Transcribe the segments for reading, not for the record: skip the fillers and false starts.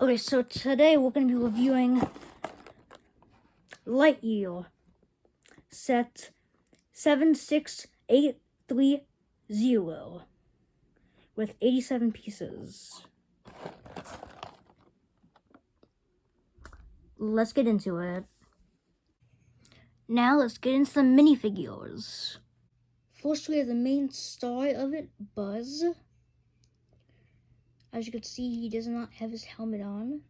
Okay, so today we're going to be reviewing Lightyear, set 76830 with 87 pieces. Let's get into it. Now let's get into the minifigures. First we have the main star of it, Buzz. As you can see, he does not have his helmet on.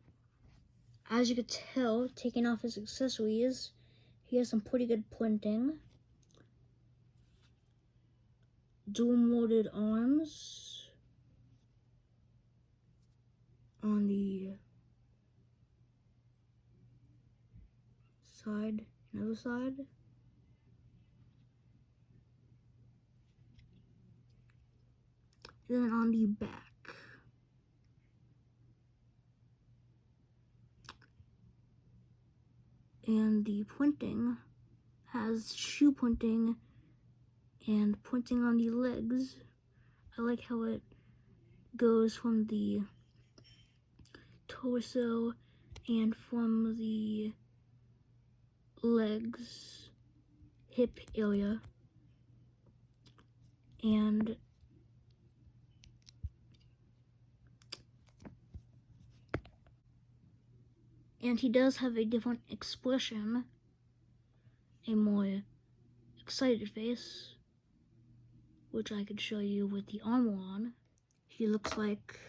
As you can tell, taking off his accessories, he has some pretty good printing. Dual molded arms on the side and other side. And then on the back. And the printing has shoe printing and printing on the legs. I like how it goes from the torso and from the legs, hip area, and he does have a different expression, a more excited face, which I could show you with the armor on. He looks like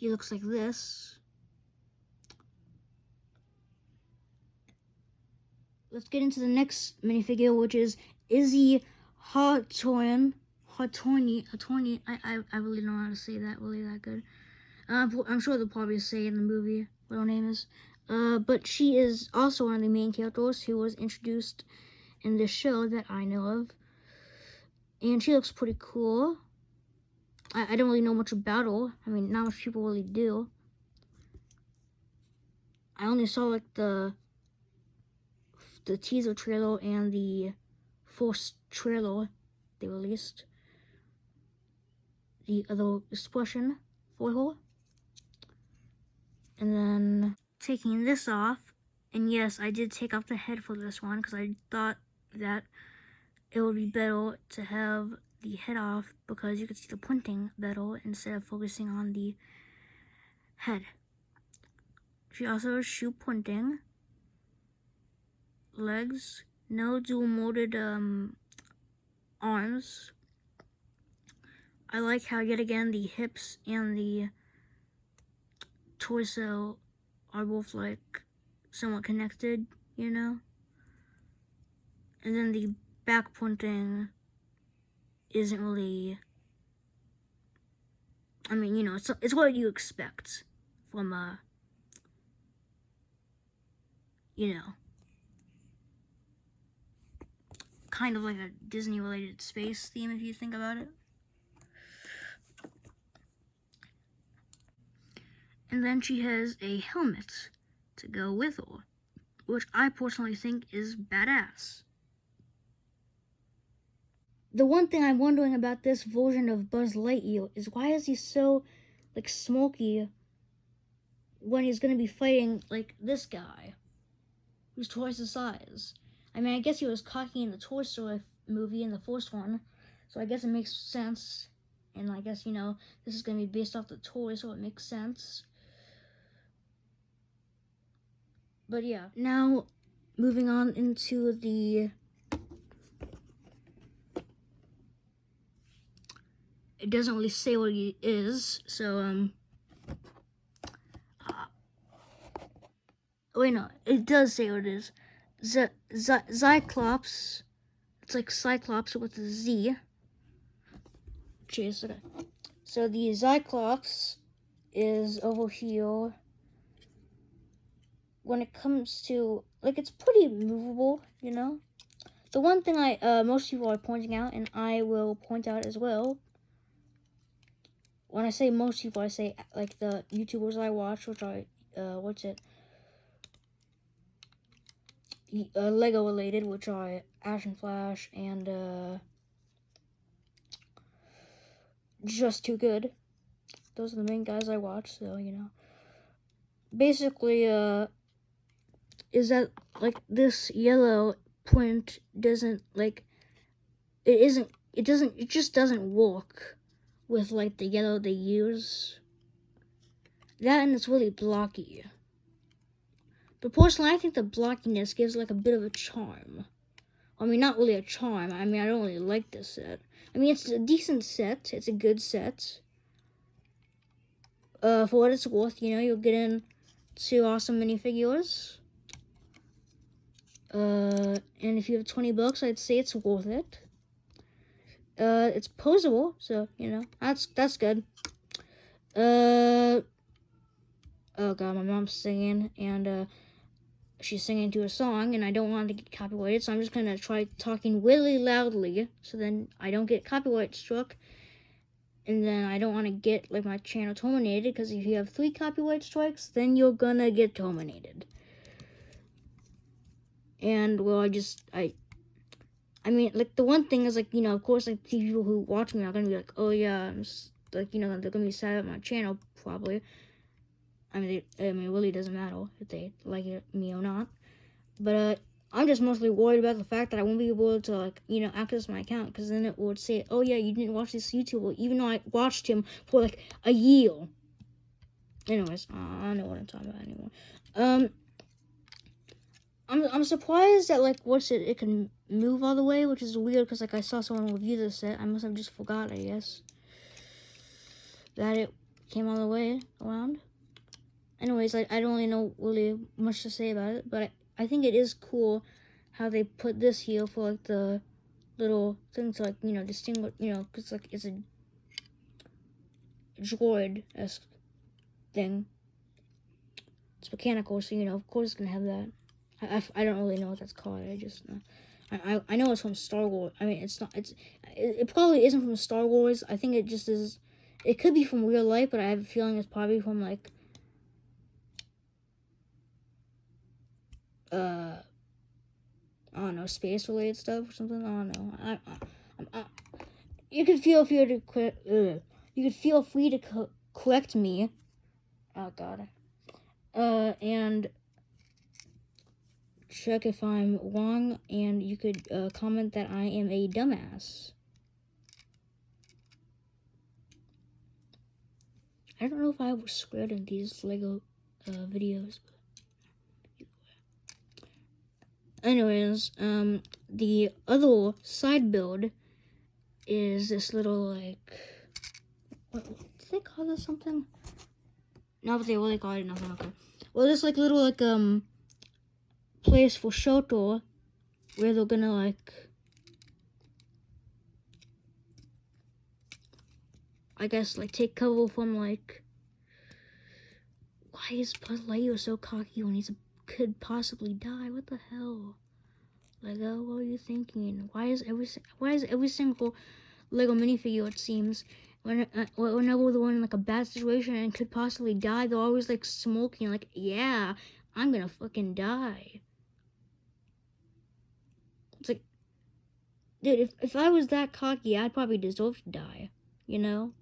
this. Let's get into the next minifigure, which is Izzy Hartorni. I really don't know how to say that really that good. I'm sure they'll probably say in the movie what her name is. But she is also one of the main characters who was introduced in this show that I know of. And she looks pretty cool. I don't really know much about her. I mean, not much people really do. I only saw like the teaser trailer and the first trailer they released. The other expression for her. And then taking this off, and yes, I did take off the head for this one because I thought that it would be better to have the head off because you could see the printing better instead of focusing on the head. She also has shoe printing, legs, no dual molded arms. I like how yet again the hips and the torso are both like somewhat connected, you know? And then the back printing isn't really, I mean, you know, it's what you expect from you know, kind of like a Disney related space theme if you think about it. And then she has a helmet to go with her, which I personally think is badass. The one thing I'm wondering about this version of Buzz Lightyear is why is he so, like, smoky when he's gonna be fighting, like, this guy, who's twice the size? I mean, I guess he was cocky in the Toy Story movie in the first one, so I guess it makes sense. And I guess, you know, this is gonna be based off the toy, so it makes sense. But yeah, now moving on into the it doesn't really say what he is, so wait, no, it does say what it is. Zyclops. It's like Cyclops with a Z. Cheers. Okay. So the Zyclops is over here. When it comes to, like, it's pretty movable, you know? The one thing most people are pointing out, and I will point out as well, when I say most people, I say, like, the YouTubers I watch, which are, Lego related, which are Ash and Flash and, just too good. Those are the main guys I watch, so, you know. Basically, is that, like, this yellow print doesn't, like, it just doesn't work with, like, the yellow they use. That, and it's really blocky. But personally, I think the blockiness gives, like, a bit of a charm. I mean, not really a charm. I mean, I don't really like this set. I mean, it's a decent set. It's a good set. For what it's worth, you know, you'll get in 2 awesome minifigures. And if you have $20, I'd say it's worth it. It's posable, so, you know, that's good. Oh god, my mom's singing, and, she's singing to a song, and I don't want to get copyrighted, so I'm just gonna try talking really loudly, so then I don't get copyright struck, and then I don't want to get, like, my channel terminated, because if you have 3 copyright strikes, then you're gonna get terminated. And, well, I mean, like, the one thing is, like, you know, of course, like, people who watch me are gonna be like, oh, yeah, like, you know, they're gonna be sad at my channel, probably. I mean, it really doesn't matter if they like me or not. But, I'm just mostly worried about the fact that I won't be able to, like, you know, access my account, because then it would say, oh, yeah, you didn't watch this YouTuber, even though I watched him for, like, a year. Anyways, I don't know what I'm talking about anymore. I'm surprised that, like, it can move all the way, which is weird, because, like, I saw someone review this set. I must have just forgot, I guess, that it came all the way around. Anyways, I don't really know really much to say about it, but I think it is cool how they put this here for, like, the little thing to, like, you know, distinguish, you know, because, like, it's a droid-esque thing. It's mechanical, so, you know, of course it's gonna have that. I don't really know what that's called. I just know. I know it's from Star Wars. I mean, it's not. It probably isn't from Star Wars. I think it just is. It could be from real life, but I have a feeling it's probably from, like, I don't know, space related stuff or something. I don't know. You could feel free to you could feel free to correct me. Oh god. And check if I'm wrong, and you could comment that I am a dumbass. I don't know if I was squared in these Lego videos. But anyways, the other side build is this little, like, what did they call this, something? No, but they really call it nothing. Okay. Well, this, like, little, like, place for shelter where they're gonna, like, I guess, like, take cover from, like, why is Buzz Lightyear so cocky when he could possibly die? What the hell? Lego, what are you thinking? Why is every single Lego minifigure, it seems, whenever they're in, like, a bad situation and could possibly die, they're always, like, smoking, like, yeah, I'm gonna fucking die. It's like, dude, if I was that cocky, I'd probably deserve to die, you know?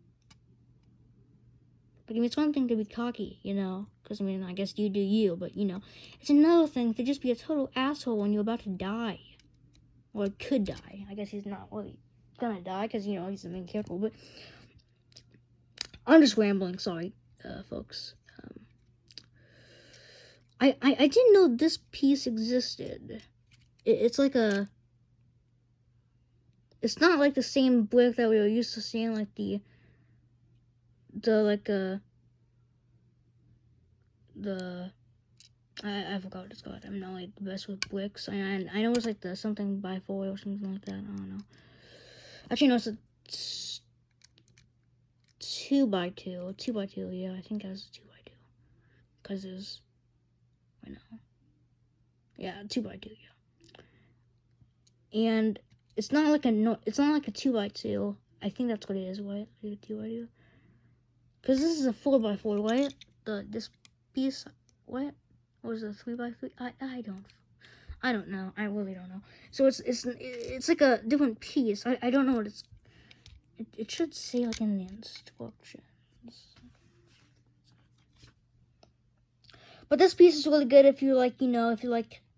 Like, I mean, it's one thing to be cocky, you know? Because, I mean, I guess you do you, but, you know, it's another thing to just be a total asshole when you're about to die. Or could die. I guess he's not really gonna die, because, you know, he's the main character, but I'm just rambling, sorry, folks. I didn't know this piece existed. It's like a... It's not like the same brick that we were used to seeing, like the I forgot what it's called. I'm not, like, the best with bricks. I know it's like the something by 4 or something like that. I don't know. Actually, no, it's a 2x2. 2x2, yeah, I think that's a 2x2. Because there's, I know. Yeah, 2x2, yeah. And it's not like a 2x2. I think that's what it is, right? Like a 2x2. Because this is a 4x4, right? This piece, what? Or is it a 3x3? I don't know. I really don't know. So it's like a different piece. I don't know what it's it should say like in the instructions. But this piece is really good if you like,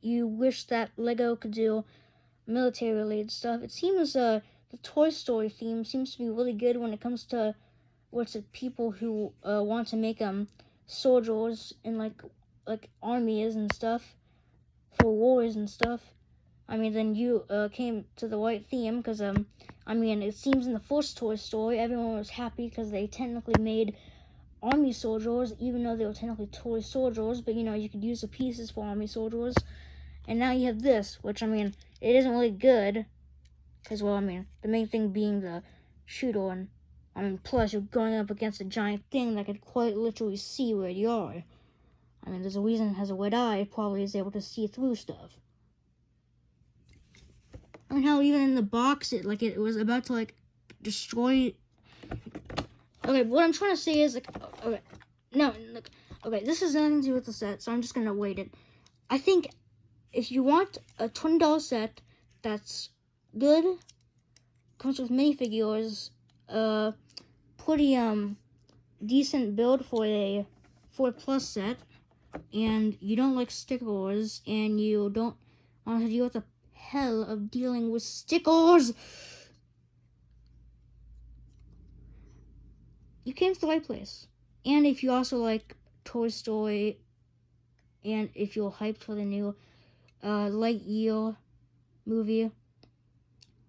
you wish that Lego could do military related stuff. It seems the Toy Story theme seems to be really good when it comes to people who want to make soldiers in like armies and stuff for wars and stuff. I mean, then you came to the right theme because I mean, it seems in the first Toy Story everyone was happy because they technically made army soldiers, even though they were technically toy soldiers, but you could use the pieces for army soldiers. And now you have this, which I mean, it isn't really good, because well, I mean, the main thing being the shooter, and I mean, plus you're going up against a giant thing that could quite literally see where you are. I mean, there's a reason it has a red eye, it probably is able to see through stuff. I mean, how even in the box, it was about to destroy. Okay, what I'm trying to say is okay, no, look, okay, this has nothing to do with the set, so I'm just gonna wait it. I think if you want a $20 set that's good, comes with minifigures, pretty decent build for a 4+ set, and you don't like stickers, and you don't want to deal with the hell of dealing with stickers, you came to the right place. And if you also like Toy Story, and if you're hyped for the new Lightyear movie,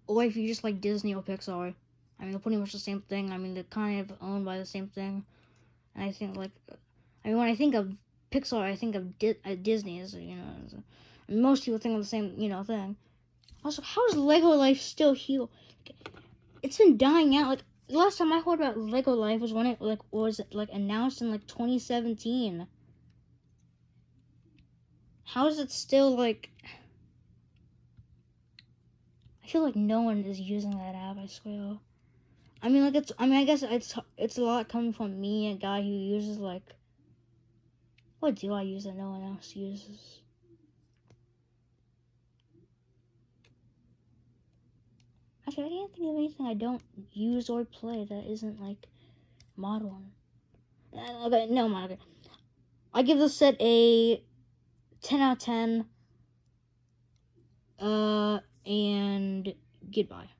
or if you just like Disney or Pixar, I mean, they're pretty much the same thing. I mean, they're kind of owned by the same thing. And I think when I think of Pixar, I think of Disney, most people think of the same, thing. Also, how is Lego Life still here? It's been dying out. The last time I heard about Lego Life was when it was announced in 2017. How is it still I feel like no one is using that app, I swear. I mean, I guess it's a lot coming from me, a guy who uses what do I use that no one else uses? Actually, I can't think of anything I don't use or play that isn't modern. Okay, no, okay. I give this set a 10 out of 10. And goodbye.